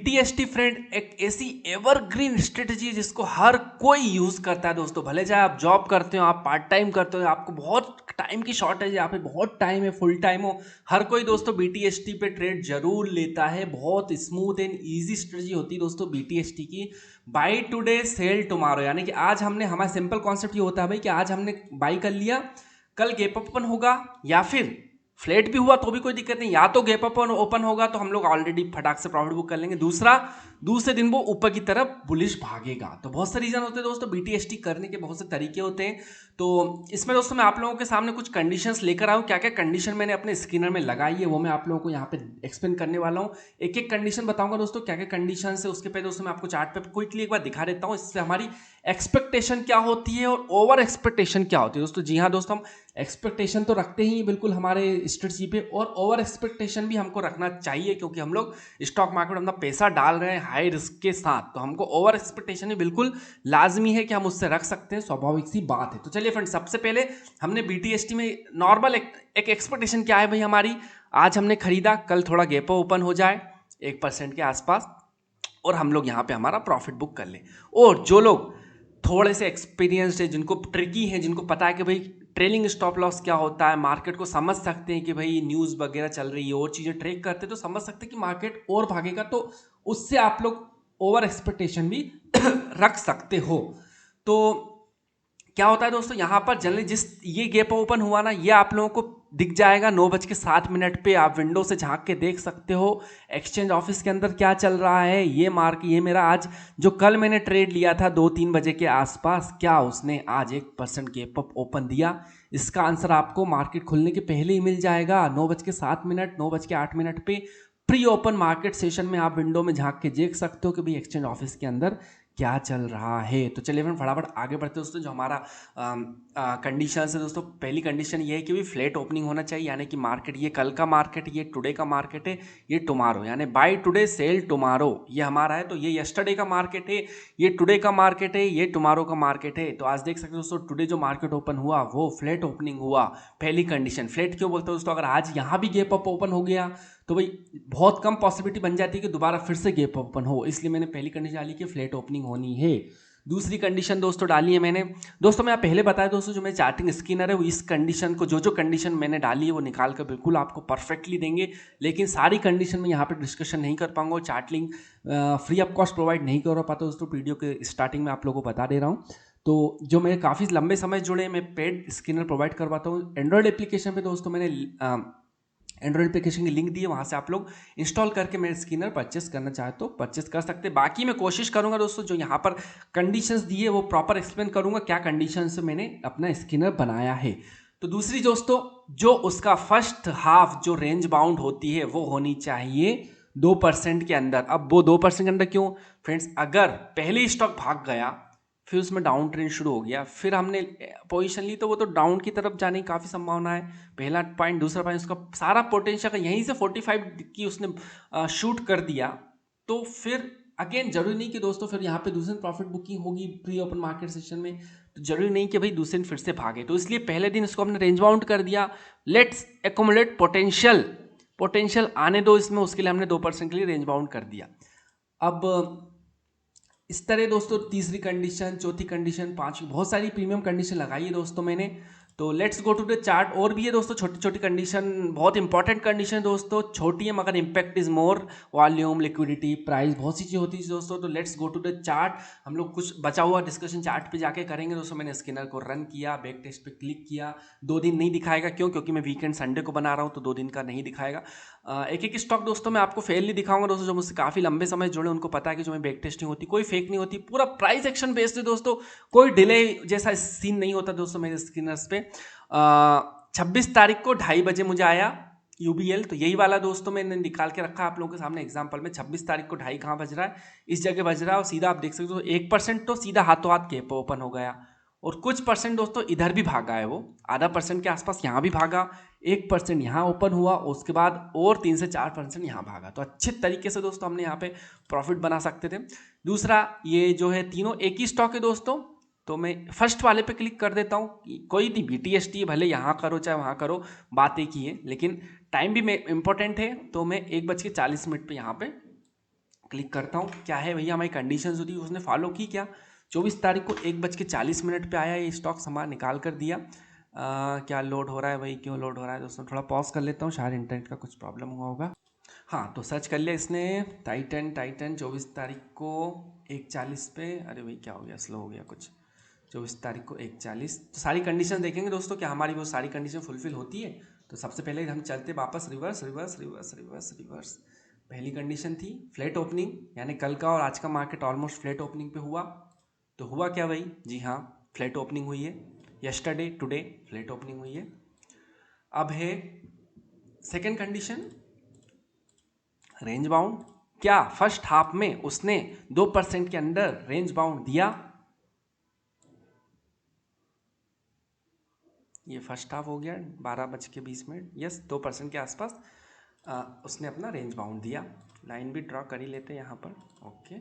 BTST friend एक ऐसी evergreen strategy है जिसको हर कोई यूज़ करता है दोस्तों। भले चाहे आप जॉब करते हो, आप पार्ट टाइम करते हो, आपको बहुत टाइम की शॉर्टेज है, यहाँ पे बहुत टाइम है, फुल टाइम हो, हर कोई दोस्तों BTST पे ट्रेड जरूर लेता है। बहुत स्मूथ एंड ईजी स्ट्रेटजी होती है दोस्तों BTST की। बाई टुडे सेल टुमारो, यानी कि आज हमने, हमारा सिंपल कॉन्सेप्ट ये होता है भाई कि आज हमने बाई कर लिया, कल गैप ओपन होगा या फिर फ्लैट भी हुआ तो भी कोई दिक्कत नहीं, या तो गैप अप ओपन होगा तो हम लोग ऑलरेडी फटाक से प्रॉफिट बुक कर लेंगे, दूसरा दूसरे दिन वो ऊपर की तरफ बुलिश भागेगा। तो बहुत से रीजन होते हैं दोस्तों, BTST करने के बहुत से तरीके होते हैं। तो इसमें दोस्तों मैं आप लोगों के सामने कुछ कंडीशंस लेकर आया हूँ। क्या क्या कंडीशन मैंने अपने स्क्रीनर में लगाई है वो मैं आप लोगों को यहाँ पे एक्सप्लेन करने वाला हूँ। एक एक कंडीशन बताऊंगा दोस्तों, क्या क्या कंडीशन है। उसके पहले दोस्तों मैं आपको चार्ट पे क्विकली एक बार दिखा देता हूँ, इससे हमारी एक्सपेक्टेशन क्या होती है और ओवर एक्सपेक्टेशन क्या होती है दोस्तों। जी हाँ दोस्तों, हम एक्सपेक्टेशन तो रखते ही बिल्कुल हमारे स्ट्रेटजी पे, और ओवर एक्सपेक्टेशन भी हमको रखना चाहिए, क्योंकि हम लोग स्टॉक मार्केट में अपना पैसा डाल रहे हैं हाई रिस्क के साथ। तो हमको ओवर एक्सपेक्टेशन भी बिल्कुल लाजमी है कि हम उससे रख सकते हैं, स्वाभाविक सी बात है। तो चलिए फ्रेंड, सबसे पहले हमने BTST में नॉर्मल एक एक्सपेक्टेशन क्या है भाई हमारी, आज हमने खरीदा, कल थोड़ा गैप ओपन हो जाए 1% के आसपास और हम लोग यहाँ पे हमारा प्रॉफिट बुक कर लें। और जो लोग थोड़े से एक्सपीरियंस्ड है, जिनको ट्रिकी है, जिनको पता है कि भाई ट्रेलिंग स्टॉप लॉस क्या होता है, मार्केट को समझ सकते हैं कि भाई न्यूज़ वगैरह चल रही है और चीज़ें ट्रेक करते हैं तो समझ सकते हैं कि मार्केट और भागेगा, तो उससे आप लोग ओवर एक्सपेक्टेशन भी रख सकते हो। तो क्या होता है दोस्तों, यहाँ पर जनरली जिस ये गैप ओपन हुआ ना, ये आप लोगों को दिख जाएगा 9:07 पे, आप विंडो से झांक के देख सकते हो एक्सचेंज ऑफिस के अंदर क्या चल रहा है। ये मेरा आज जो कल मैंने ट्रेड लिया था 2-3 बजे के आसपास, क्या उसने आज 1% गैप अप ओपन दिया? इसका आंसर आपको मार्केट खुलने के पहले ही मिल जाएगा। 9:07, 9:08 पे प्री ओपन मार्केट सेशन में आप विंडो में झांक के देख सकते हो कि भाई एक्सचेंज ऑफिस के अंदर क्या चल रहा है। तो चलिए फिर फटाफट आगे बढ़ते हैं दोस्तों। जो हमारा कंडीशन है दोस्तों, पहली कंडीशन ये है कि भी फ्लैट ओपनिंग होना चाहिए, यानी कि मार्केट, ये कल का मार्केट, ये टुडे का मार्केट है, ये टुमारो, यानी बाय टुडे सेल टुमारो ये हमारा है। तो ये यस्टरडे का मार्केट है, ये टुडे का मार्केट है, ये टुमारो का मार्केट है। तो आज देख सकते हो दोस्तों, टुडे जो मार्केट ओपन हुआ वो फ्लैट ओपनिंग हुआ। पहली कंडीशन, फ्लैट क्यों बोलते हो दोस्तों, अगर आज यहाँ भी गैप अप ओपन हो गया तो भाई बहुत कम पॉसिबिलिटी बन जाती है कि दोबारा फिर से गैप ओपन हो, इसलिए मैंने पहली कंडीशन डाली कि फ्लैट ओपनिंग होनी है। दूसरी कंडीशन दोस्तों डाली है मैंने, दोस्तों मैं पहले बताया दोस्तों, जो मेरे चार्टिंग स्क्रीनर है वो इस कंडीशन को, जो कंडीशन मैंने डाली है वो निकाल कर बिल्कुल आपको परफेक्टली देंगे, लेकिन सारी कंडीशन में यहाँ पे डिस्कशन नहीं कर पाऊंगा। Chart link free of cost provide नहीं कर पाता दोस्तों, वीडियो के स्टार्टिंग में आप लोगों को बता दे रहा हूँ। तो जो मेरे काफ़ी लंबे समय जुड़े, मैं पेड स्क्रीनर प्रोवाइड करवाता हूँ एंड्रॉयड एप्लीकेशन पे दोस्तों। मैंने एंड्रॉइड एप्लीकेशन की लिंक दी है, वहाँ से आप लोग इंस्टॉल करके मेरे स्कैनर परचेस करना चाहे तो परचेस कर सकते हैं। बाकी मैं कोशिश करूँगा दोस्तों, जो यहाँ पर कंडीशंस दी है वो प्रॉपर एक्सप्लेन करूँगा, क्या कंडीशंस से मैंने अपना स्कैनर बनाया है। तो दूसरी दोस्तों, जो उसका फर्स्ट हाफ जो रेंज बाउंड होती है वो होनी चाहिए 2% के अंदर। अब वो 2% के अंदर क्यों फ्रेंड्स, अगर पहले स्टॉक भाग गया, फिर उसमें डाउन ट्रेंड शुरू हो गया, फिर हमने पोजीशन ली, तो वो तो डाउन की तरफ जाने की काफ़ी संभावना है। पहला पॉइंट। दूसरा पॉइंट, उसका सारा पोटेंशियल अगर यहीं से 45 की उसने शूट कर दिया, तो फिर अगेन जरूरी नहीं कि दोस्तों फिर यहाँ पे दूसरे दिन प्रॉफिट बुकिंग होगी प्री ओपन मार्केट सेशन में, तो जरूरी नहीं कि भाई दूसरे दिन फिर से भागे। तो इसलिए पहले दिन इसको हमने रेंज बाउंड कर दिया, लेट्स एकोमुलेट पोटेंशियल आने दो इसमें, उसके लिए हमने 2% के लिए रेंज बाउंड कर दिया। अब इस तरह दोस्तों तीसरी कंडीशन, चौथी कंडीशन, पांचवी, बहुत सारी प्रीमियम कंडीशन लगाई है दोस्तों मैंने। तो let's go to the chart. और भी है दोस्तों छोटी छोटी कंडीशन, बहुत इंपॉर्टेंट कंडीशन दोस्तों, छोटी है मगर impact is more, volume, liquidity, price, बहुत सी चीज़ होती है दोस्तों। तो let's go to the chart. हम लोग कुछ बचा हुआ डिस्कशन चार्ट पे जाके करेंगे दोस्तों। मैंने स्कैनर को रन किया, बैक टेस्ट पे क्लिक किया, 2 दिन नहीं दिखाएगा, क्यों? क्योंकि मैं वीकेंड संडे को बना रहा हूँ, तो 2 दिन का नहीं दिखाएगा। एक एक स्टॉक दोस्तों मैं आपको फेल नहीं दिखाऊंगा दोस्तों, जो मुझसे काफ़ी लंबे समय जुड़े उनको पता है कि जो मैं बैक टेस्टिंग होती कोई फेक नहीं होती, पूरा प्राइस एक्शन बेस्ड है दोस्तों, कोई डिले जैसा सीन नहीं होता दोस्तों मेरे स्क्रीनर्स पे। 26 तारीख को 2:30 बजे मुझे आया UBL, तो यही वाला दोस्तों मैंने निकाल के रखा आप लोगों के सामने एग्जांपल में। 26 तारीख को 2:30 कहाँ बज रहा है, इस जगह बज रहा है, और सीधा आप देख सकते हो 1% तो सीधा हाथों हाथ गैप ओपन हो गया, और कुछ परसेंट दोस्तों इधर भी भागा है, वो आधा परसेंट के आसपास यहाँ भी भागा, 1% यहाँ ओपन हुआ, उसके बाद और 3 से 4% यहाँ भागा। तो अच्छे तरीके से दोस्तों हमने यहाँ पे प्रॉफिट बना सकते थे। दूसरा, ये जो है तीनों एक ही स्टॉक है दोस्तों, तो मैं फर्स्ट वाले पे क्लिक कर देता हूँ। कोई नहीं, BTST भले यहाँ करो चाहे वहाँ करो, बात एक ही है, लेकिन टाइम भी इंपॉर्टेंट है। तो मैं 1:40 पे यहाँ पे क्लिक करता हूँ, क्या है भैया हमारी कंडीशंस होती है उसने फॉलो की क्या। 24 तारीख को 1:40 पे आया ये स्टॉक, सामान निकाल कर दिया। क्या लोड हो रहा है भाई, क्यों लोड हो रहा है दोस्तों, थोड़ा पॉज कर लेता हूँ, शायद इंटरनेट का कुछ प्रॉब्लम हुआ होगा। हाँ तो सर्च कर लिया इसने, टाइटन 24 तारीख को 1:40 पे, अरे भाई क्या हो गया, स्लो हो गया कुछ। 24 तारीख को 1:40, तो सारी कंडीशन देखेंगे दोस्तों क्या हमारी वो सारी कंडीशन फुलफिल होती है। तो सबसे पहले हम चलते वापस reverse reverse reverse reverse reverse. पहली कंडीशन थी फ्लैट ओपनिंग, यानी कल का और आज का मार्केट ऑलमोस्ट फ्लैट ओपनिंग पे हुआ। तो हुआ क्या भाई, जी हाँ फ्लैट ओपनिंग हुई है, यस्टरडे टुडे फ्लैट ओपनिंग हुई है। अब है सेकेंड कंडीशन, रेंज बाउंड। क्या फर्स्ट हाफ में उसने 2% के अंदर रेंज बाउंड दिया, ये फर्स्ट हाफ हो गया 12:20। यस 2% के आसपास उसने अपना रेंज बाउंड दिया। लाइन भी ड्रॉ कर ही लेते हैं यहाँ पर, ओके।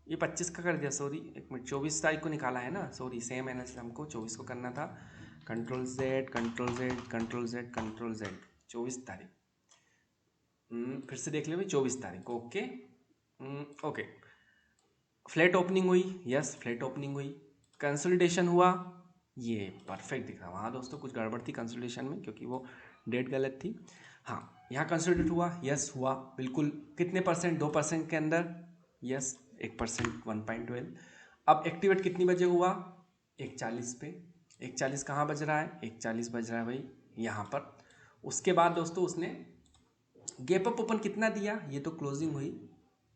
ये 25 का कर दिया, सॉरी एक मिनट, 24 तारीख को निकाला है ना, सॉरी सेम एनालिसिस हमको 24 को करना था। Control Z control Z control Z control Z, 24 तारीख, फिर से देख ले भाई 24 तारीख को, ओके। ओके, फ्लैट ओपनिंग हुई, यस फ्लैट ओपनिंग हुई, कंसोलिडेशन हुआ, ये परफेक्ट दिख रहा है। वहाँ दोस्तों कुछ गड़बड़ थी कंसोलिडेशन में क्योंकि वो डेट गलत थी। हाँ यहाँ कंसोलिडेट हुआ, यस हुआ बिल्कुल, कितने परसेंट, 2% के अंदर, यस 1% 1.12। अब एक्टिवेट कितनी बजे हुआ, 1:40 पे। 1:40 कहाँ बज रहा है, 1:40 बज रहा है भाई यहाँ पर। उसके बाद दोस्तों उसने गैप अप ओपन कितना दिया, ये तो क्लोजिंग हुई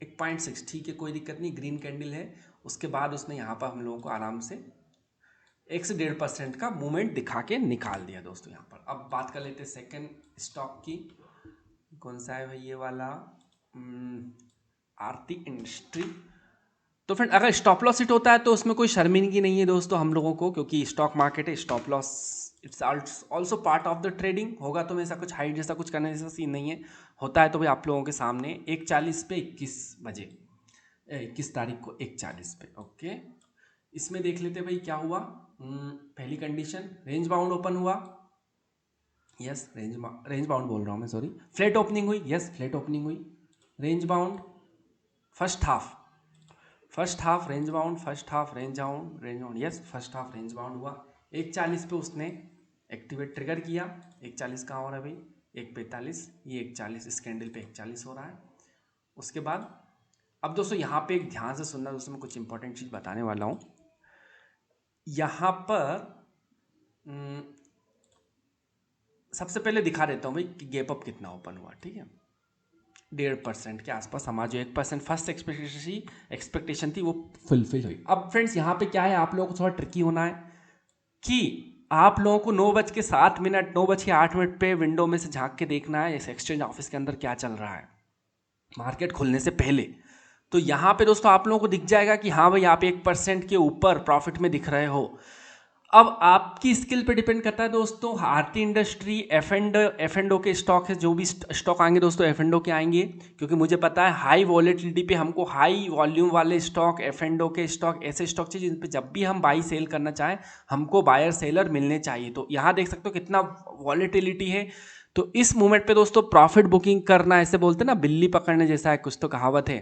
1.6, ठीक है कोई दिक्कत नहीं, ग्रीन कैंडल है। उसके बाद उसने यहाँ पर हम लोगों को आराम से 1 से 1.5% का मूवमेंट दिखा के निकाल दिया दोस्तों यहाँ पर। अब बात कर लेते हैं सेकंड स्टॉक की, कौन सा है भाई ये वाला, आरती इंडस्ट्री। तो फ्रेंड अगर स्टॉप लॉस हिट होता है तो उसमें कोई शर्मिंदगी नहीं है दोस्तों हम लोगों को, क्योंकि स्टॉक मार्केट है, stop loss it's also part of the trading. होगा तो ऐसा कुछ हाइट जैसा कुछ करने जैसा सीन नहीं है, होता है तो भाई आप लोगों के सामने 1:40 पे 21 बजे, 21 तारीख को 1:40 पे, ओके। इसमें देख लेते भाई क्या हुआ। पहली कंडीशन रेंज बाउंड ओपन हुआ, यस रेंज बाउंड बोल रहा हूँ मैं, सॉरी, फ्लैट ओपनिंग हुई, यस फ्लैट ओपनिंग हुई, range bound first half range bound, first half range bound, yes first half range bound हुआ। 1:40 पे उसने एक्टिवेट ट्रिगर किया, 1:40 कहाँ हो रहा है भाई, 1:45, ये 1:40 इस कैंडल पे 1:40 हो रहा है। उसके बाद अब दोस्तों यहाँ पे एक ध्यान से सुनना दोस्तों, मैं कुछ इंपॉर्टेंट चीज़ बताने वाला हूँ यहाँ पर। सबसे पहले दिखा देता हूँ भाई कि गैप अप कितना ओपन हुआ, ठीक है। 1.5% के आसपास हमारा जो 1% फर्स्ट एक्सपेक्टेशन थी वो फुलफिल हुई। अब फ्रेंड्स यहाँ पे क्या है, आप लोगों को थोड़ा ट्रिकी होना है कि आप लोगों को 9:07, 9:08 पे विंडो में से झांक के देखना है इस एक्सचेंज ऑफिस के अंदर क्या चल रहा है मार्केट खुलने से पहले। तो यहाँ पे दोस्तों आप लोगों को दिख जाएगा कि हाँ भाई आप 1% के ऊपर प्रॉफिट में दिख रहे हो। अब आपकी स्किल पे डिपेंड करता है दोस्तों। आरती इंडस्ट्री, एफ एंड ओ के स्टॉक है, जो भी स्टॉक आएंगे दोस्तों एफ एंड ओ के आएंगे, क्योंकि मुझे पता है हाई वॉलेटिलिटी पे हमको हाई वॉल्यूम वाले स्टॉक, एफ एंड ओ के स्टॉक, ऐसे स्टॉक चाहिए जिन पे जब भी हम बाई सेल करना चाहें हमको बायर सेलर मिलने चाहिए। तो यहाँ देख सकते हो कितना वॉलेटिलिटी है। तो इस मूवमेंट पे दोस्तों प्रॉफिट बुकिंग करना, ऐसे बोलते हैं ना बिल्ली पकड़ने जैसा है, कुछ तो कहावत है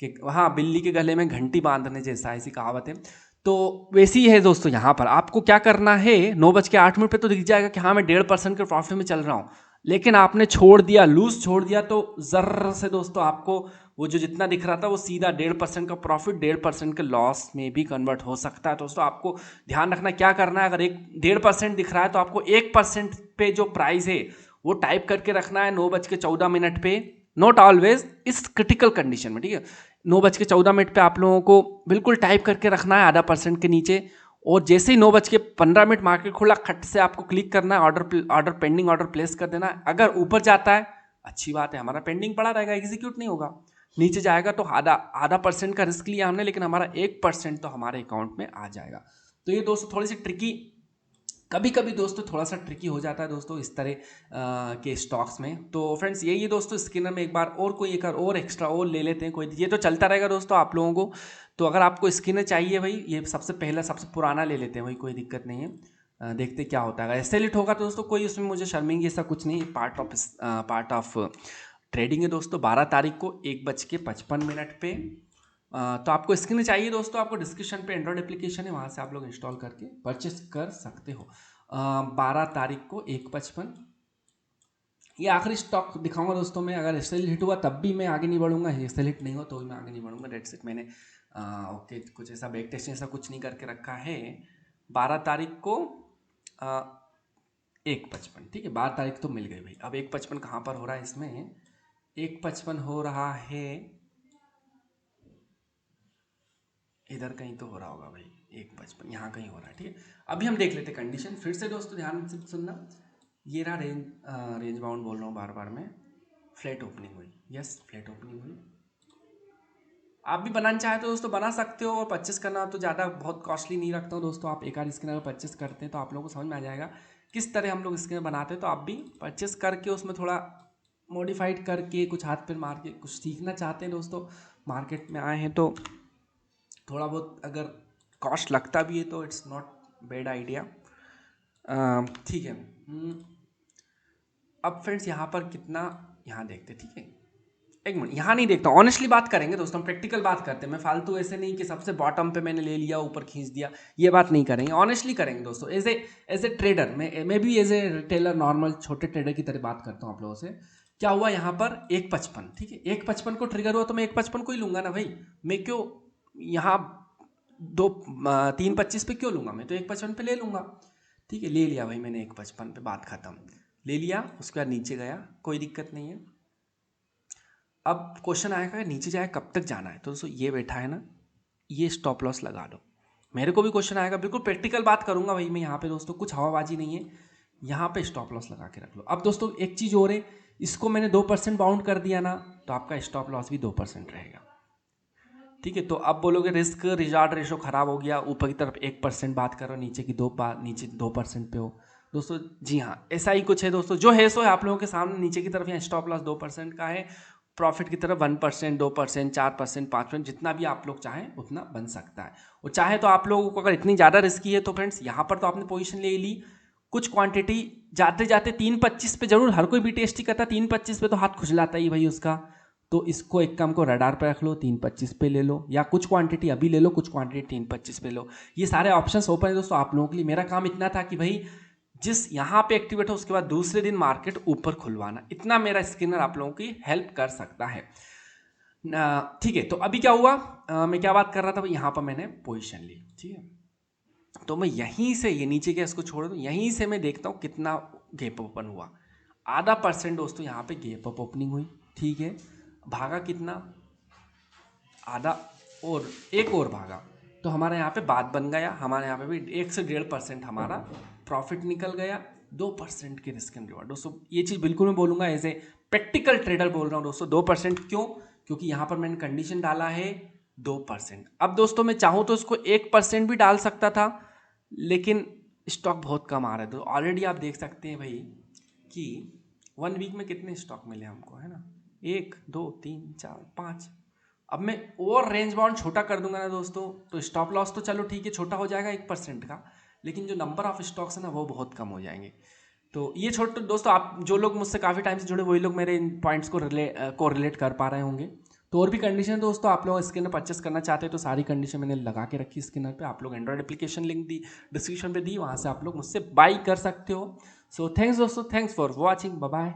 कि हाँ बिल्ली के गले में घंटी बांधने जैसा, ऐसी कहावत है। तो वैसी ही है दोस्तों, यहाँ पर आपको क्या करना है, 9:08 पे तो दिख जाएगा कि हाँ मैं 1.5% के प्रॉफिट में चल रहा हूँ, लेकिन आपने छोड़ दिया, लूज छोड़ दिया, तो जर्र से दोस्तों आपको वो जो जितना दिख रहा था वो सीधा 1.5% का प्रॉफिट 1.5% के लॉस में भी कन्वर्ट हो सकता है। दोस्तों आपको ध्यान रखना क्या करना है, अगर 1.5% दिख रहा है तो आपको 1% पे जो प्राइस है वो टाइप करके रखना है 9:14 पे, नॉट ऑलवेज, इस क्रिटिकल कंडीशन में, ठीक है। 9:14 पे आप लोगों को बिल्कुल टाइप करके रखना है ½ % के नीचे, और जैसे ही 9:15 मार्केट खुला खट से आपको क्लिक करना है, ऑर्डर पेंडिंग ऑर्डर प्लेस कर देना है। अगर ऊपर जाता है अच्छी बात है, हमारा पेंडिंग पड़ा रहेगा, एग्जीक्यूट नहीं होगा। नीचे जाएगा तो आधा % का रिस्क लिया हमने, लेकिन हमारा 1% तो हमारे अकाउंट में आ जाएगा। तो ये दोस्तों थोड़ी सी ट्रिकी, कभी कभी दोस्तों थोड़ा सा ट्रिकी हो जाता है दोस्तों इस तरह के स्टॉक्स में। तो फ्रेंड्स यही है दोस्तों, स्किनर में एक बार और कोई एक और एक्स्ट्रा और ले लेते हैं, कोई ये तो चलता रहेगा दोस्तों आप लोगों को। तो अगर आपको स्किनर चाहिए भाई, ये सबसे पहला सबसे पुराना ले लेते हैं भाई, कोई दिक्कत नहीं है। देखते क्या होता है, अगर एसेलिट होगा तो दोस्तों कोई उसमें मुझे शर्मिंदगी ऐसा कुछ नहीं, पार्ट ऑफ ट्रेडिंग है दोस्तों 12 तारीख को 1:55 पे। तो आपको स्क्रीन चाहिए दोस्तों, आपको डिस्क्रिप्शन पे एंड्रॉयड एप्लीकेशन है, वहाँ से आप लोग इंस्टॉल करके परचेस कर सकते हो। 12 तारीख को 1:55। ये आखिरी स्टॉक दिखाऊंगा दोस्तों मैं, अगर सेल हिट हुआ तब भी मैं आगे नहीं बढ़ूंगा, ये सेल हिट नहीं हो तो भी मैं आगे नहीं बढ़ूंगा। That's it. मैंने ओके कुछ ऐसा बैक टेस्टिंग ऐसा कुछ नहीं करके रखा है। 12 तारीख को 1:55, ठीक है। 12 तारीख तो मिल गई भाई। अब 1:55 कहाँ पर हो रहा है इसमें? 1:55 हो रहा है इधर कहीं तो हो रहा होगा भाई। 1:55 यहाँ कहीं हो रहा है, ठीक है। अभी हम देख लेते कंडीशन फिर से दोस्तों, ध्यान से सुनना। ये रहा रेंज बाउंड बोल रहा हूँ बार बार मैं। फ्लैट ओपनिंग हुई, यस फ्लैट ओपनिंग हुई। आप भी बनाना चाहे तो दोस्तों बना सकते हो, और परचेस करना तो ज़्यादा बहुत कॉस्टली नहीं रखता हूँ दोस्तों। आप एक आध स्कैनर परचेस करते हैं तो आप लोगों को समझ में आ जाएगा किस तरह हम लोग स्कैनर बनाते हैं। तो आप भी परचेस करके उसमें थोड़ा मॉडिफाइड करके कुछ हाथ पे मार के कुछ सीखना चाहते हैं दोस्तों, मार्केट में आए हैं तो थोड़ा बहुत अगर कॉस्ट लगता भी है तो इट्स नॉट बैड आइडिया, ठीक है। अब फ्रेंड्स यहाँ पर कितना, यहाँ देखते, ठीक है। एक मिनट, यहाँ नहीं देखता, ऑनेस्टली बात करेंगे दोस्तों, हम प्रैक्टिकल बात करते हैं। मैं फालतू ऐसे नहीं कि सबसे बॉटम पे मैंने ले लिया ऊपर खींच दिया, ये बात नहीं करेंगे, ऑनेस्टली करेंगे दोस्तों। एज ए ट्रेडर मैं भी एज ए रिटेलर नॉर्मल छोटे ट्रेडर की तरह बात करता हूँ आप लोगों से। क्या हुआ यहाँ पर 1:55, ठीक है। 1:55 को ट्रिगर हुआ तो मैं 1:55 को ही लूंगा ना भाई। मैं क्यों यहाँ 3:25 पे क्यों लूंगा, मैं तो 1:55 पे ले लूंगा, ठीक है। ले लिया भाई मैंने 1:55 पे, बात खत्म। ले लिया, उसके बाद नीचे गया, कोई दिक्कत नहीं है। अब क्वेश्चन आएगा कि नीचे जाए कब तक जाना है, तो दोस्तों ये बैठा है ना, ये स्टॉप लॉस लगा लो। मेरे को भी क्वेश्चन आएगा, बिल्कुल प्रैक्टिकल बात करूंगा भाई मैं यहाँ पे दोस्तों, कुछ हवाबाजी नहीं है। यहाँ पे स्टॉप लॉस लगा के रख लो। अब दोस्तों एक चीज़ और है, इसको मैंने 2% बाउंड कर दिया ना, तो आपका स्टॉप लॉस भी 2% रहेगा, ठीक है। तो अब बोलोगे रिस्क रिजार्ट रेशो खराब हो गया, ऊपर की तरफ 1% बात करो, नीचे की नीचे 2% पे हो दोस्तों। जी हाँ, ऐसा ही कुछ है दोस्तों, जो है सो है आप लोगों के सामने। नीचे की तरफ यहाँ स्टॉप लॉस 2% का है, प्रॉफिट की तरफ 1%, 2%, 4%, 5%, जितना भी आप लोग चाहें उतना बन सकता है। और चाहे तो आप लोगों को अगर इतनी ज़्यादा रिस्की है तो फ्रेंड्स यहाँ पर तो आपने पोजीशन ले ली, कुछ क्वांटिटी जाते जाते 3:25 पे जरूर हर कोई भी टेस्टी करता है, 3:25 पे तो हाथ खुजलाता ही भाई उसका। तो इसको एक काम को रडार पे रख लो, 3:25 पे ले लो, या कुछ क्वांटिटी अभी ले लो, कुछ क्वांटिटी 3:25 पे लो। ये सारे ऑप्शंस ओपन है दोस्तों आप लोगों के लिए। मेरा काम इतना था कि भाई जिस यहाँ पे एक्टिवेट हो उसके बाद दूसरे दिन मार्केट ऊपर खुलवाना, इतना मेरा स्किनर आप लोगों की हेल्प कर सकता है, ठीक है। तो अभी क्या हुआ, मैं क्या बात कर रहा था, यहाँ पर मैंने पोजिशन ली, ठीक है। तो मैं यहीं से, ये नीचे के इसको छोड़ दूँ, यहीं से मैं देखता हूँ कितना गैप ओपन हुआ। ½ % दोस्तों यहाँ पे गैप अप ओपनिंग हुई, ठीक है। भागा कितना, आधा, और एक और भागा, तो हमारे यहाँ पे बात बन गया। हमारे यहाँ पे भी 1 से 1.5% हमारा प्रॉफिट निकल गया, 2% की रिस्क एंड रिवॉर्ड दोस्तों। ये चीज़ बिल्कुल मैं बोलूँगा एज ए प्रैक्टिकल ट्रेडर बोल रहा हूँ दोस्तों। 2% क्यों, क्योंकि यहाँ पर मैंने कंडीशन डाला है 2%। अब दोस्तों मैं चाहूँ तो इसको 1% भी डाल सकता था, लेकिन स्टॉक बहुत कम आ रहा है। तो ऑलरेडी आप देख सकते हैं भाई कि 1 वीक में कितने स्टॉक मिले हमको, है ना, 1 2 3 4 5। अब मैं और रेंज बाउंड छोटा कर दूंगा ना दोस्तों, तो स्टॉप लॉस तो चलो ठीक है छोटा हो जाएगा 1% का, लेकिन जो नंबर ऑफ स्टॉक्स है ना वो बहुत कम हो जाएंगे। तो ये छोटे दोस्तों, आप जो लोग मुझसे काफ़ी टाइम से जुड़े वही लोग मेरे इन पॉइंट्स को रिलेट कर पा रहे होंगे। तो और भी कंडीशन दोस्तों, आप लोग स्किनर परचेस करना चाहते हैं तो सारी कंडीशन मैंने लगा के रखी स्किनर पे। आप लोग एंड्रॉइड एप्लीकेशन लिंक दी डिस्क्रिप्शन पे दी, वहाँ से आप लोग मुझसे बाई कर सकते हो। सो थैंक्स दोस्तों, thanks for watching, bye bye.